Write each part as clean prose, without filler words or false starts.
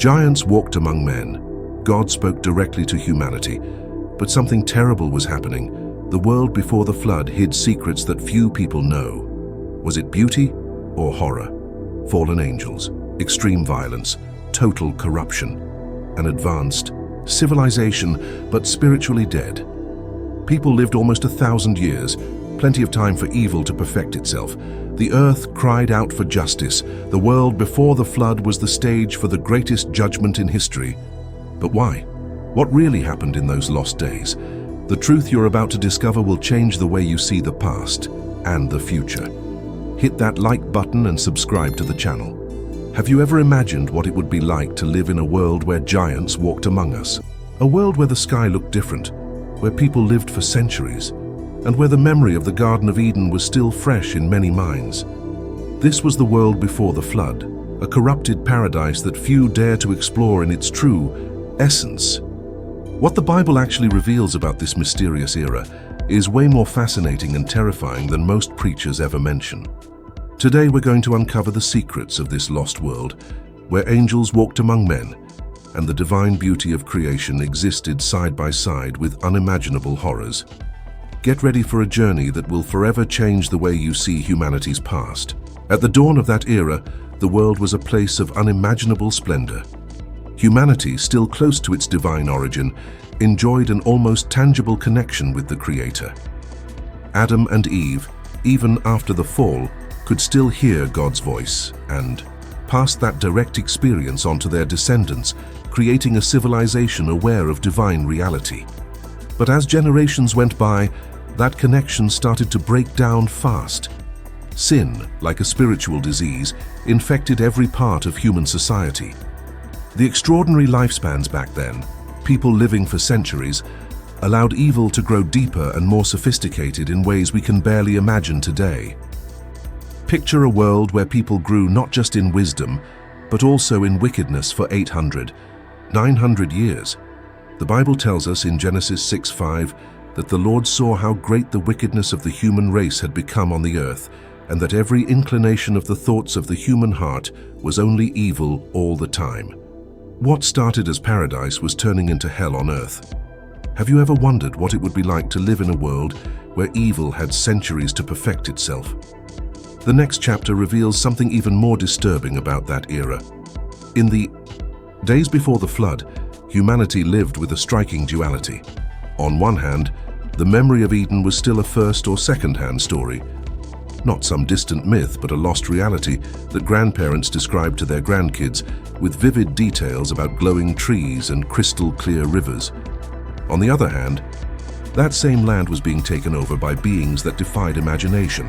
Giants walked among men. God spoke directly to humanity. But something terrible was happening. The world before the flood hid secrets that few people know. Was it beauty or horror? Fallen angels, extreme violence, total corruption, an advanced civilization, but spiritually dead. People lived almost 1,000 years, plenty of time for evil to perfect itself. The earth cried out for justice. The world before the flood was the stage for the greatest judgment in history. But why? What really happened in those lost days? The truth you're about to discover will change the way you see the past and the future. Hit that like button and subscribe to the channel. Have you ever imagined what it would be like to live in a world where giants walked among us? A world where the sky looked different, where people lived for centuries, and where the memory of the Garden of Eden was still fresh in many minds. This was the world before the flood, a corrupted paradise that few dare to explore in its true essence. What the Bible actually reveals about this mysterious era is way more fascinating and terrifying than most preachers ever mention. Today we're going to uncover the secrets of this lost world, where angels walked among men, and the divine beauty of creation existed side by side with unimaginable horrors. Get ready for a journey that will forever change the way you see humanity's past. At the dawn of that era, the world was a place of unimaginable splendor. Humanity, still close to its divine origin, enjoyed an almost tangible connection with the Creator. Adam and Eve, even after the fall, could still hear God's voice and passed that direct experience on to their descendants, creating a civilization aware of divine reality. But as generations went by, that connection started to break down fast. Sin, like a spiritual disease, infected every part of human society. The extraordinary lifespans back then, people living for centuries, allowed evil to grow deeper and more sophisticated in ways we can barely imagine today. Picture a world where people grew not just in wisdom, but also in wickedness for 800, 900 years. The Bible tells us in Genesis 6:5 that the Lord saw how great the wickedness of the human race had become on the earth, and that every inclination of the thoughts of the human heart was only evil all the time. What started as paradise was turning into hell on earth. Have you ever wondered what it would be like to live in a world where evil had centuries to perfect itself? The next chapter reveals something even more disturbing about that era. In the days before the flood, humanity lived with a striking duality. On one hand, the memory of Eden was still a first or second-hand story, not some distant myth, but a lost reality that grandparents described to their grandkids with vivid details about glowing trees and crystal-clear rivers. On the other hand, that same land was being taken over by beings that defied imagination.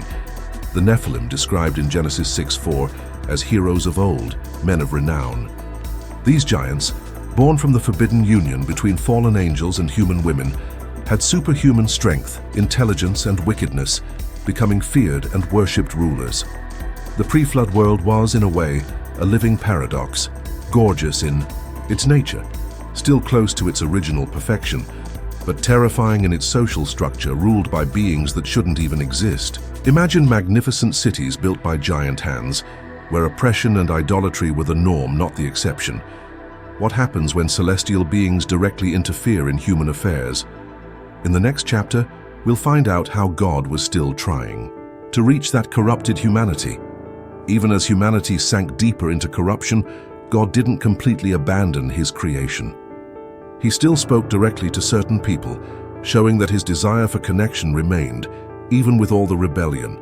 The Nephilim, described in Genesis 6:4 as heroes of old, men of renown. These giants, born from the forbidden union between fallen angels and human women, had superhuman strength, intelligence, and wickedness, becoming feared and worshipped rulers. The pre-flood world was, in a way, a living paradox, gorgeous in its nature, still close to its original perfection, but terrifying in its social structure, ruled by beings that shouldn't even exist. Imagine magnificent cities built by giant hands, where oppression and idolatry were the norm, not the exception. What happens when celestial beings directly interfere in human affairs? In the next chapter, we'll find out how God was still trying to reach that corrupted humanity. Even as humanity sank deeper into corruption, God didn't completely abandon His creation. He still spoke directly to certain people, showing that His desire for connection remained, even with all the rebellion.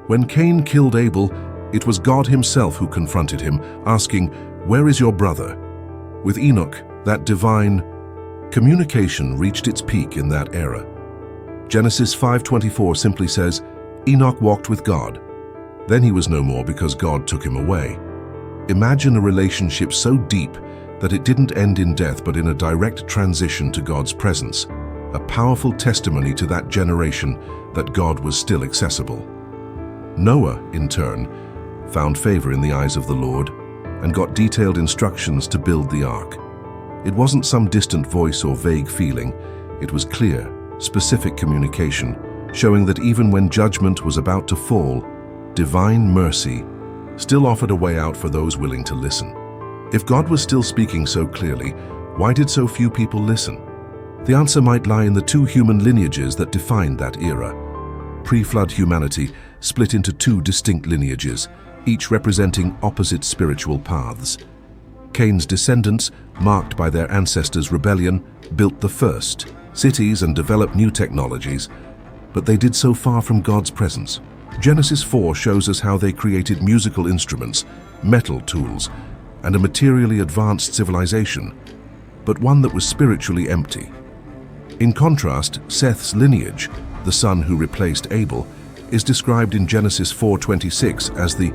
When Cain killed Abel, it was God Himself who confronted him, asking, "Where is your brother?" With Enoch, that divine communication reached its peak in that era. Genesis 5:24 simply says, "Enoch walked with God. Then he was no more because God took him away." Imagine a relationship so deep that it didn't end in death but in a direct transition to God's presence, a powerful testimony to that generation that God was still accessible. Noah, in turn, found favor in the eyes of the Lord and got detailed instructions to build the ark. It wasn't some distant voice or vague feeling. It was clear, specific communication, showing that even when judgment was about to fall, divine mercy still offered a way out for those willing to listen. If God was still speaking so clearly, why did so few people listen? The answer might lie in the two human lineages that defined that era. Pre-flood humanity split into two distinct lineages, each representing opposite spiritual paths. Cain's descendants, marked by their ancestors' rebellion, built the first cities and developed new technologies, but they did so far from God's presence. Genesis 4 shows us how they created musical instruments, metal tools, and a materially advanced civilization, but one that was spiritually empty. In contrast, Seth's lineage, the son who replaced Abel, is described in Genesis 4:26 as the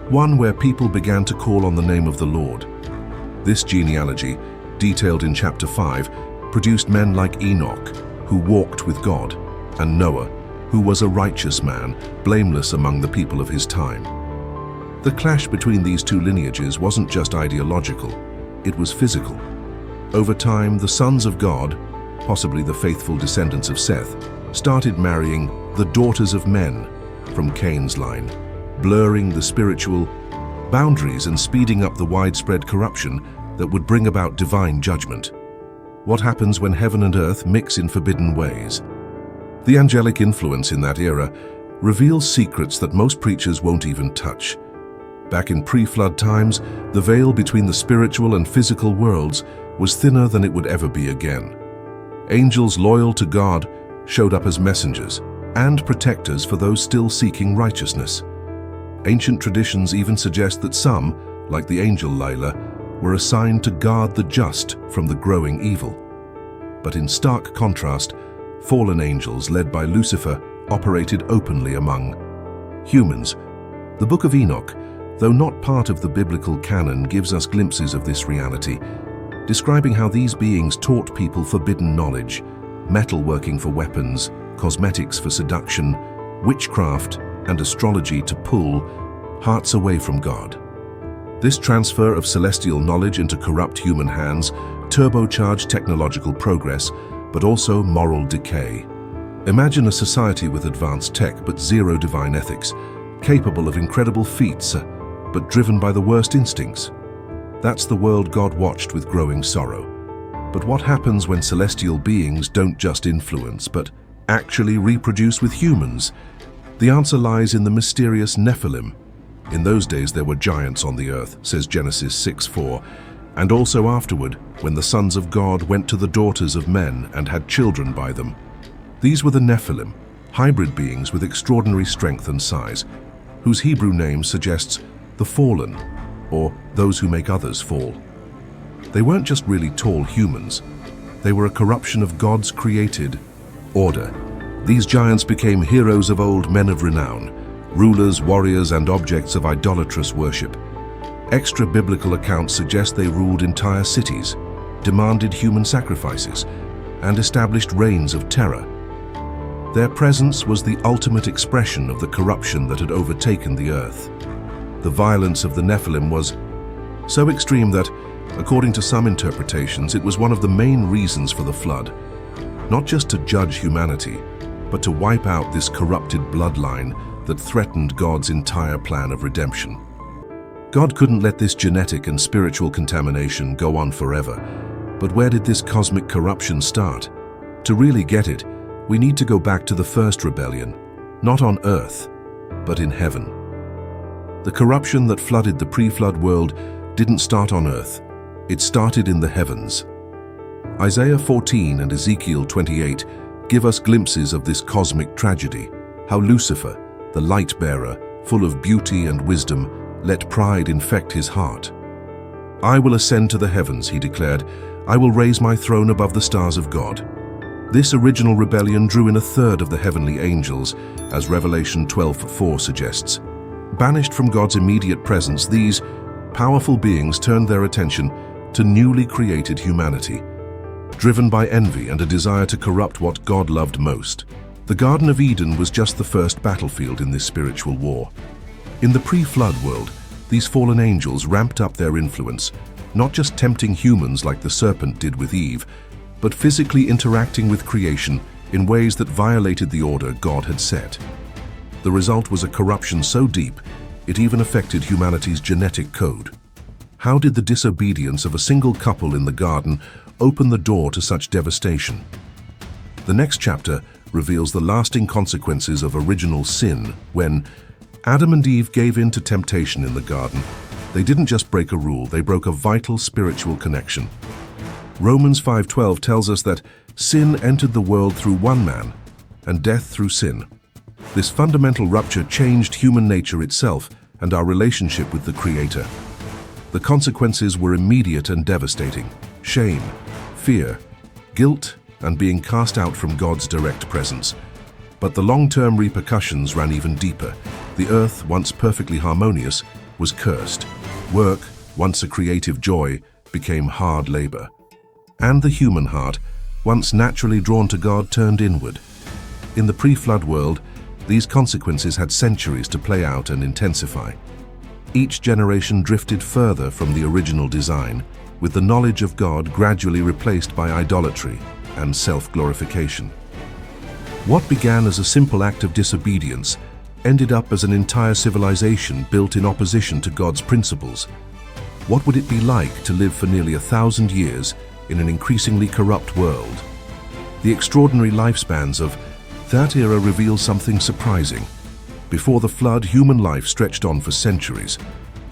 one where people began to call on the name of the Lord. This genealogy, detailed in chapter 5, produced men like Enoch, who walked with God, and Noah, who was a righteous man, blameless among the people of his time. The clash between these two lineages wasn't just ideological, it was physical. Over time, the sons of God, possibly the faithful descendants of Seth, started marrying the daughters of men from Cain's line, blurring the spiritual boundaries and speeding up the widespread corruption that would bring about divine judgment. What happens when heaven and earth mix in forbidden ways? The angelic influence in that era reveals secrets that most preachers won't even touch. Back in pre-flood times, the veil between the spiritual and physical worlds was thinner than it would ever be again. Angels loyal to God showed up as messengers and protectors for those still seeking righteousness. Ancient traditions even suggest that some, like the angel Lila, were assigned to guard the just from the growing evil. But in stark contrast, fallen angels led by Lucifer operated openly among humans. The Book of Enoch, though not part of the biblical canon, gives us glimpses of this reality, describing how these beings taught people forbidden knowledge, metalworking for weapons, cosmetics for seduction, witchcraft, and astrology to pull hearts away from God. This transfer of celestial knowledge into corrupt human hands turbocharged technological progress, but also moral decay. Imagine a society with advanced tech but zero divine ethics, capable of incredible feats, but driven by the worst instincts. That's the world God watched with growing sorrow. But what happens when celestial beings don't just influence, but actually reproduce with humans? The answer lies in the mysterious Nephilim. In those days there were giants on the earth, says Genesis 6:4, and also afterward, when the sons of God went to the daughters of men and had children by them. These were the Nephilim, hybrid beings with extraordinary strength and size, whose Hebrew name suggests the fallen, or those who make others fall. They weren't just really tall humans, they were a corruption of God's created order. These giants became heroes of old, men of renown, rulers, warriors, and objects of idolatrous worship. Extra-biblical accounts suggest they ruled entire cities, demanded human sacrifices, and established reigns of terror. Their presence was the ultimate expression of the corruption that had overtaken the earth. The violence of the Nephilim was so extreme that, according to some interpretations, it was one of the main reasons for the flood, not just to judge humanity, but to wipe out this corrupted bloodline that threatened God's entire plan of redemption. God couldn't let this genetic and spiritual contamination go on forever. But where did this cosmic corruption start? To really get it, we need to go back to the first rebellion, not on earth, but in heaven. The corruption that flooded the pre-flood world didn't start on earth. It started in the heavens. Isaiah 14 and Ezekiel 28 give us glimpses of this cosmic tragedy, how Lucifer, the light-bearer, full of beauty and wisdom, let pride infect his heart. "I will ascend to the heavens," he declared. "I will raise my throne above the stars of God." This original rebellion drew in a third of the heavenly angels, as Revelation 12:4 suggests. Banished from God's immediate presence, these powerful beings turned their attention to newly created humanity, driven by envy and a desire to corrupt what God loved most. The Garden of Eden was just the first battlefield in this spiritual war. In the pre-flood world, these fallen angels ramped up their influence, not just tempting humans like the serpent did with Eve, but physically interacting with creation in ways that violated the order God had set. The result was a corruption so deep, it even affected humanity's genetic code. How did the disobedience of a single couple in the garden open the door to such devastation? The next chapter reveals the lasting consequences of original sin when Adam and Eve gave in to temptation in the garden. They didn't just break a rule, they broke a vital spiritual connection. Romans 5:12 tells us that sin entered the world through one man, and death through sin. This fundamental rupture changed human nature itself and our relationship with the Creator. The consequences were immediate and devastating: shame, fear, guilt, and being cast out from God's direct presence. But the long-term repercussions ran even deeper. The earth, once perfectly harmonious, was cursed. Work, once a creative joy, became hard labor. And the human heart, once naturally drawn to God, turned inward. In the pre-flood world, these consequences had centuries to play out and intensify. Each generation drifted further from the original design, with the knowledge of God gradually replaced by idolatry and self-glorification. What began as a simple act of disobedience ended up as an entire civilization built in opposition to God's principles. What would it be like to live for nearly 1,000 years in an increasingly corrupt world? The extraordinary lifespans of that era reveal something surprising. Before the flood, human life stretched on for centuries.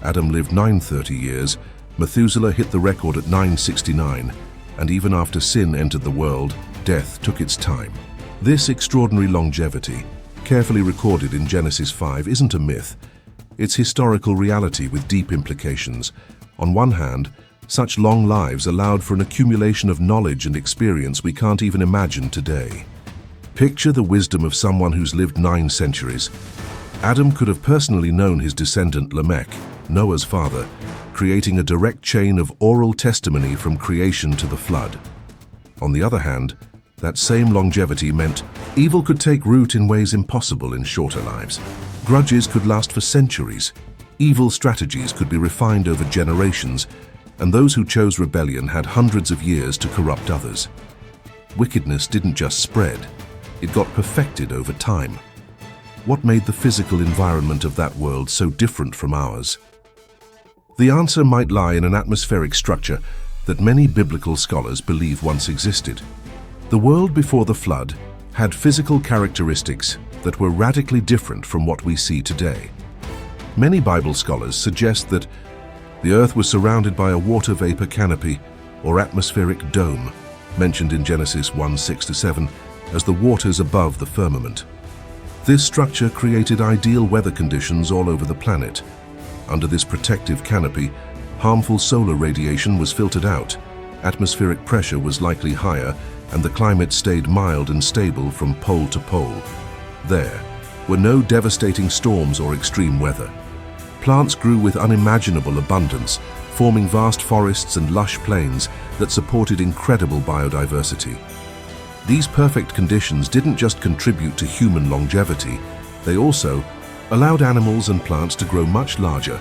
Adam lived 930 years, Methuselah hit the record at 969, and even after sin entered the world, death took its time. This extraordinary longevity, carefully recorded in Genesis 5, isn't a myth. It's historical reality with deep implications. On one hand, such long lives allowed for an accumulation of knowledge and experience we can't even imagine today. Picture the wisdom of someone who's lived 9 centuries. Adam could have personally known his descendant Lamech, Noah's father, creating a direct chain of oral testimony from creation to the flood. On the other hand, that same longevity meant evil could take root in ways impossible in shorter lives. Grudges could last for centuries. Evil strategies could be refined over generations, and those who chose rebellion had hundreds of years to corrupt others. Wickedness didn't just spread, it got perfected over time. What made the physical environment of that world so different from ours? The answer might lie in an atmospheric structure that many biblical scholars believe once existed. The world before the flood had physical characteristics that were radically different from what we see today. Many Bible scholars suggest that the earth was surrounded by a water vapor canopy or atmospheric dome, mentioned in Genesis 1:6-7 as the waters above the firmament. This structure created ideal weather conditions all over the planet. Under this protective canopy, harmful solar radiation was filtered out, atmospheric pressure was likely higher, and the climate stayed mild and stable from pole to pole. There were no devastating storms or extreme weather. Plants grew with unimaginable abundance, forming vast forests and lush plains that supported incredible biodiversity. These perfect conditions didn't just contribute to human longevity, they also allowed animals and plants to grow much larger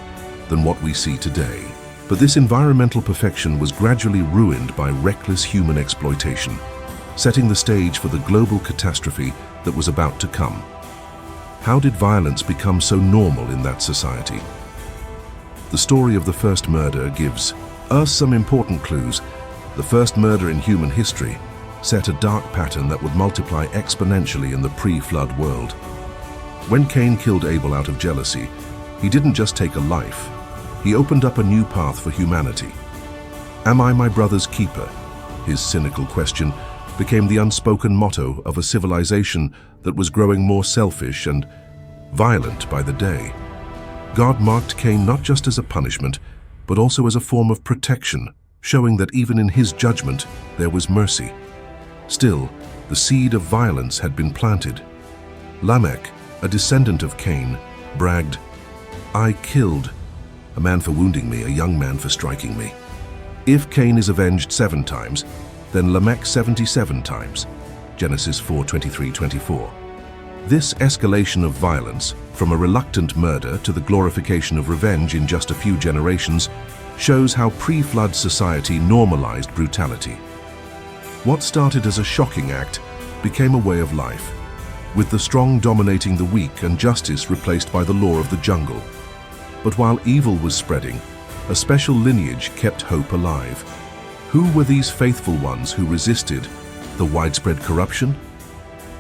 than what we see today. But this environmental perfection was gradually ruined by reckless human exploitation, setting the stage for the global catastrophe that was about to come. How did violence become so normal in that society? The story of the first murder gives us some important clues. The first murder in human history set a dark pattern that would multiply exponentially in the pre-flood world. When Cain killed Abel out of jealousy, he didn't just take a life, he opened up a new path for humanity. Am I my brother's keeper? His cynical question became the unspoken motto of a civilization that was growing more selfish and violent by the day. God marked Cain not just as a punishment, but also as a form of protection, showing that even in his judgment there was mercy. Still, the seed of violence had been planted. Lamech, a descendant of Cain, bragged, "I killed a man for wounding me, a young man for striking me." If Cain is avenged 7 times, then Lamech 77 times. Genesis 4:23-24. This escalation of violence, from a reluctant murder to the glorification of revenge in just a few generations, shows how pre-flood society normalized brutality. What started as a shocking act became a way of life, with the strong dominating the weak and justice replaced by the law of the jungle. But while evil was spreading, a special lineage kept hope alive. Who were these faithful ones who resisted the widespread corruption?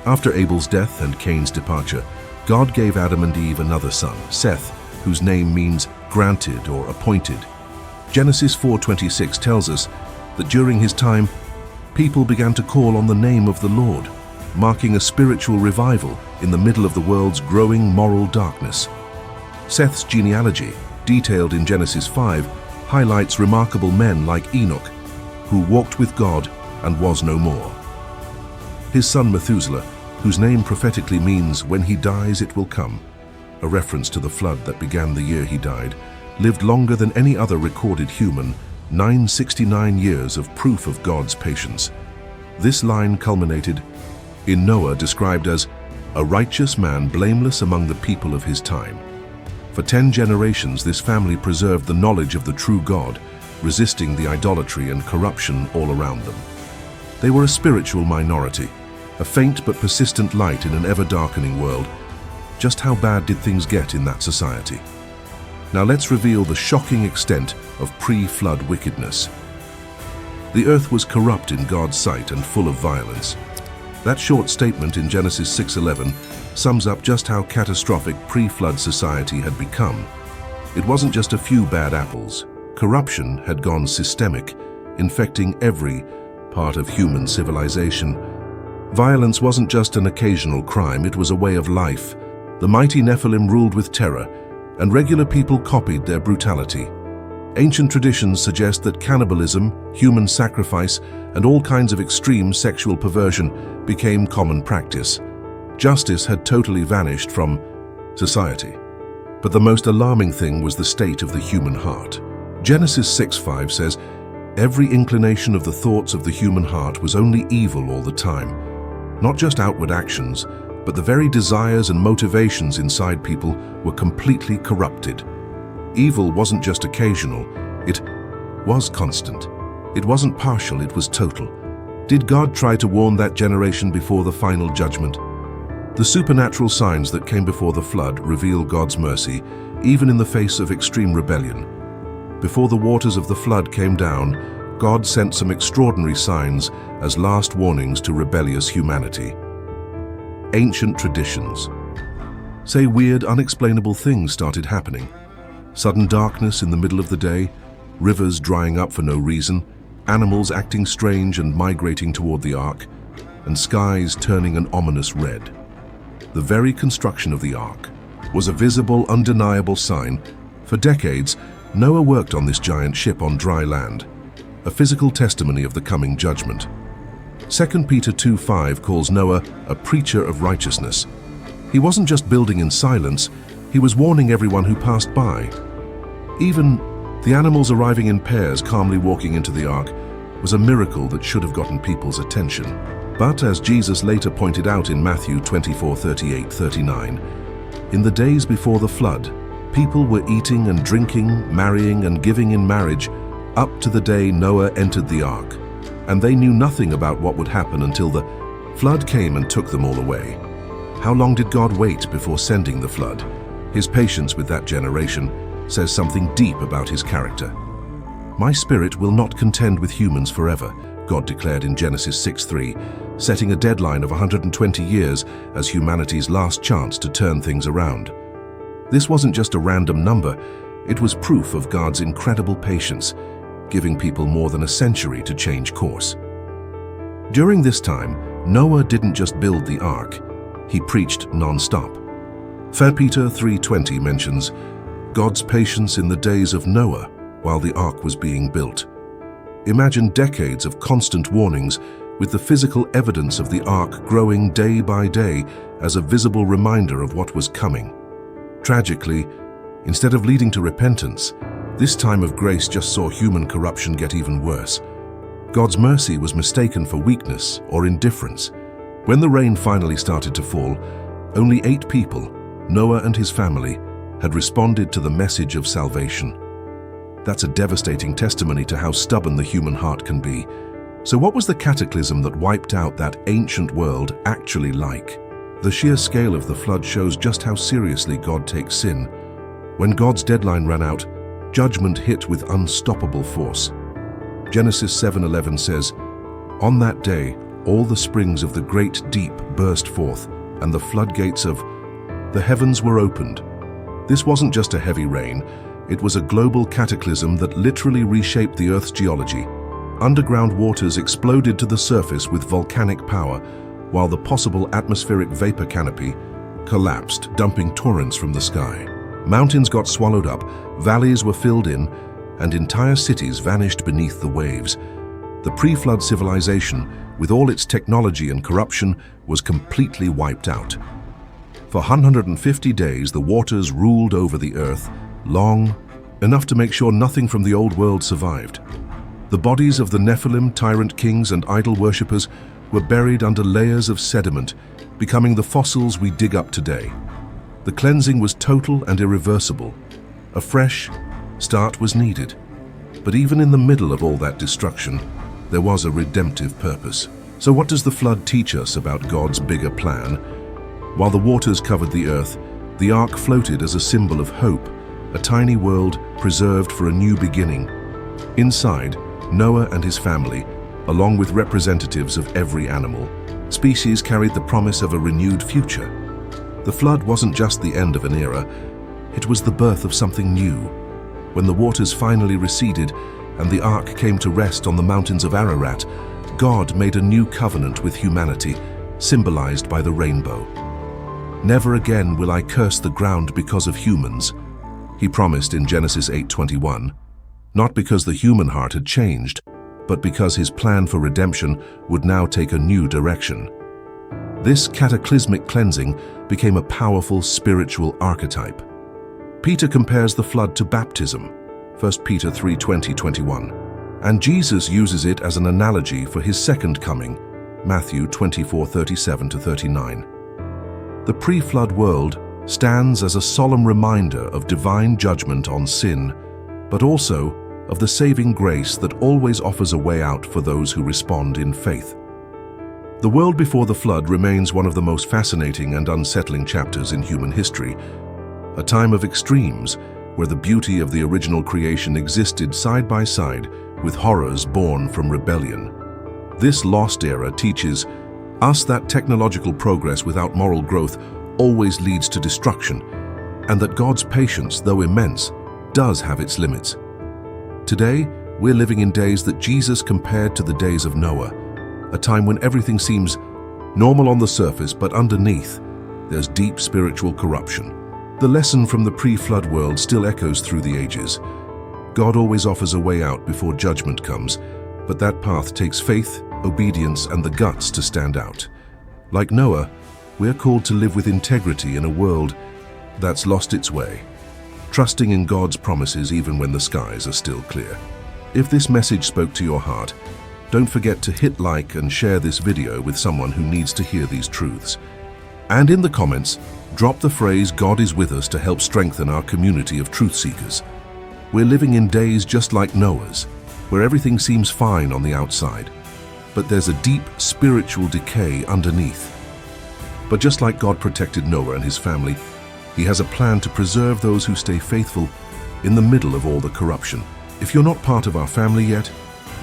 After Abel's death and Cain's departure, God gave Adam and Eve another son, Seth, whose name means granted or appointed. Genesis 4:26 tells us that during his time, people began to call on the name of the Lord, marking a spiritual revival in the middle of the world's growing moral darkness. Seth's genealogy, detailed in Genesis 5, highlights remarkable men like Enoch, who walked with God and was no more. His son Methuselah, whose name prophetically means "when he dies it will come," a reference to the flood that began the year he died, lived longer than any other recorded human, 969 years of proof of God's patience. This line culminated in Noah, described as a righteous man blameless among the people of his time. For 10 generations, this family preserved the knowledge of the true God, resisting the idolatry and corruption all around them. They were a spiritual minority, a faint but persistent light in an ever-darkening world. Just how bad did things get in that society? Now let's reveal the shocking extent of pre-flood wickedness. The earth was corrupt in God's sight and full of violence. That short statement in Genesis 6:11 sums up just how catastrophic pre-flood society had become. It wasn't just a few bad apples. Corruption had gone systemic, infecting every part of human civilization. Violence wasn't just an occasional crime, it was a way of life. The mighty Nephilim ruled with terror, and regular people copied their brutality. Ancient traditions suggest that cannibalism, human sacrifice, and all kinds of extreme sexual perversion became common practice. Justice had totally vanished from society. But the most alarming thing was the state of the human heart. Genesis 6:5 says, "Every inclination of the thoughts of the human heart was only evil all the time." Not just outward actions, but the very desires and motivations inside people were completely corrupted. Evil wasn't just occasional, it was constant. It wasn't partial, it was total. Did God try to warn that generation before the final judgment? The supernatural signs that came before the flood reveal God's mercy, even in the face of extreme rebellion. Before the waters of the flood came down, God sent some extraordinary signs as last warnings to rebellious humanity. Ancient traditions say weird, unexplainable things started happening. Sudden darkness in the middle of the day, rivers drying up for no reason, animals acting strange and migrating toward the ark, and skies turning an ominous red. The very construction of the ark was a visible, undeniable sign. For decades, Noah worked on this giant ship on dry land, a physical testimony of the coming judgment. 2 Peter 2:5 calls Noah a preacher of righteousness. He wasn't just building in silence, he was warning everyone who passed by. Even the animals arriving in pairs, calmly walking into the ark, was a miracle that should have gotten people's attention. But as Jesus later pointed out in Matthew 24:38-39, in the days before the flood, people were eating and drinking, marrying and giving in marriage up to the day Noah entered the ark, and they knew nothing about what would happen until the flood came and took them all away. How long did God wait before sending the flood? His patience with that generation says something deep about his character. "My spirit will not contend with humans forever," God declared in Genesis 6:3, setting a deadline of 120 years as humanity's last chance to turn things around. This wasn't just a random number, it was proof of God's incredible patience, giving people more than a century to change course. During this time, Noah didn't just build the ark, he preached non-stop. 1 Peter 3:20 mentions God's patience in the days of Noah while the ark was being built. Imagine decades of constant warnings, with the physical evidence of the ark growing day by day as a visible reminder of what was coming. Tragically, instead of leading to repentance, this time of grace just saw human corruption get even worse. God's mercy was mistaken for weakness or indifference. When the rain finally started to fall, only 8 people, Noah and his family, had responded to the message of salvation. That's a devastating testimony to how stubborn the human heart can be. So what was the cataclysm that wiped out that ancient world actually like? The sheer scale of the flood shows just how seriously God takes sin. When God's deadline ran out, judgment hit with unstoppable force. Genesis 7:11 says, "On that day, all the springs of the great deep burst forth, and the floodgates of the heavens were opened." This wasn't just a heavy rain, it was a global cataclysm that literally reshaped the Earth's geology. Underground waters exploded to the surface with volcanic power, while the possible atmospheric vapor canopy collapsed, dumping torrents from the sky. Mountains got swallowed up, valleys were filled in, and entire cities vanished beneath the waves. The pre-flood civilization, with all its technology and corruption, was completely wiped out. For 150 days, the waters ruled over the earth, long enough to make sure nothing from the old world survived. The bodies of the Nephilim, tyrant kings, and idol worshippers were buried under layers of sediment, becoming the fossils we dig up today. The cleansing was total and irreversible. A fresh start was needed. But even in the middle of all that destruction, there was a redemptive purpose. So what does the flood teach us about God's bigger plan? While the waters covered the earth, the ark floated as a symbol of hope, a tiny world preserved for a new beginning. Inside, Noah and his family, along with representatives of every animal species, carried the promise of a renewed future. The flood wasn't just the end of an era, it was the birth of something new. When the waters finally receded and the ark came to rest on the mountains of Ararat, God made a new covenant with humanity, symbolized by the rainbow. "Never again will I curse the ground because of humans," he promised in Genesis 8:21, not because the human heart had changed, but because his plan for redemption would now take a new direction. This cataclysmic cleansing became a powerful spiritual archetype. Peter compares the flood to baptism, 1 Peter 3:20-21, and Jesus uses it as an analogy for his second coming, Matthew 24:37-39. The pre-flood world stands as a solemn reminder of divine judgment on sin, but also of the saving grace that always offers a way out for those who respond in faith. The world before the flood remains one of the most fascinating and unsettling chapters in human history, a time of extremes where the beauty of the original creation existed side by side with horrors born from rebellion. This lost era teaches us that technological progress without moral growth always leads to destruction, and that God's patience, though immense, does have its limits. Today, we're living in days that Jesus compared to the days of Noah, a time when everything seems normal on the surface, but underneath, there's deep spiritual corruption. The lesson from the pre-flood world still echoes through the ages. God always offers a way out before judgment comes, but that path takes faith, obedience, and the guts to stand out. Like Noah, we're called to live with integrity in a world that's lost its way, trusting in God's promises even when the skies are still clear. If this message spoke to your heart, don't forget to hit like and share this video with someone who needs to hear these truths. And in the comments, drop the phrase "God is with us" to help strengthen our community of truth seekers. We're living in days just like Noah's, where everything seems fine on the outside, but there's a deep spiritual decay underneath. But just like God protected Noah and his family, He has a plan to preserve those who stay faithful in the middle of all the corruption. If you're not part of our family yet,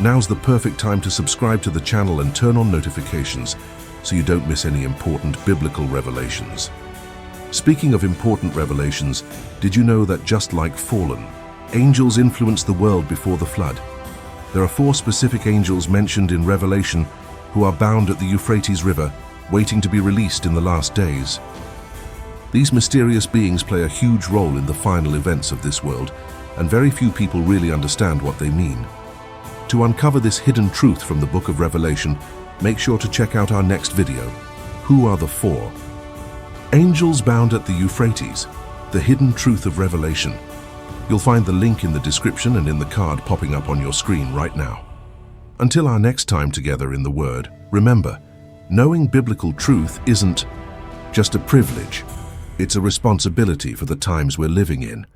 now's the perfect time to subscribe to the channel and turn on notifications so you don't miss any important biblical revelations. Speaking of important revelations, did you know that just like fallen, angels influenced the world before the flood? There are 4 specific angels mentioned in Revelation who are bound at the Euphrates River, waiting to be released in the last days. These mysterious beings play a huge role in the final events of this world, and very few people really understand what they mean. To uncover this hidden truth from the book of Revelation, make sure to check out our next video. Who are the 4? Angels bound at the Euphrates, the hidden truth of Revelation. You'll find the link in the description and in the card popping up on your screen right now. Until our next time together in the Word, remember, knowing biblical truth isn't just a privilege, it's a responsibility for the times we're living in.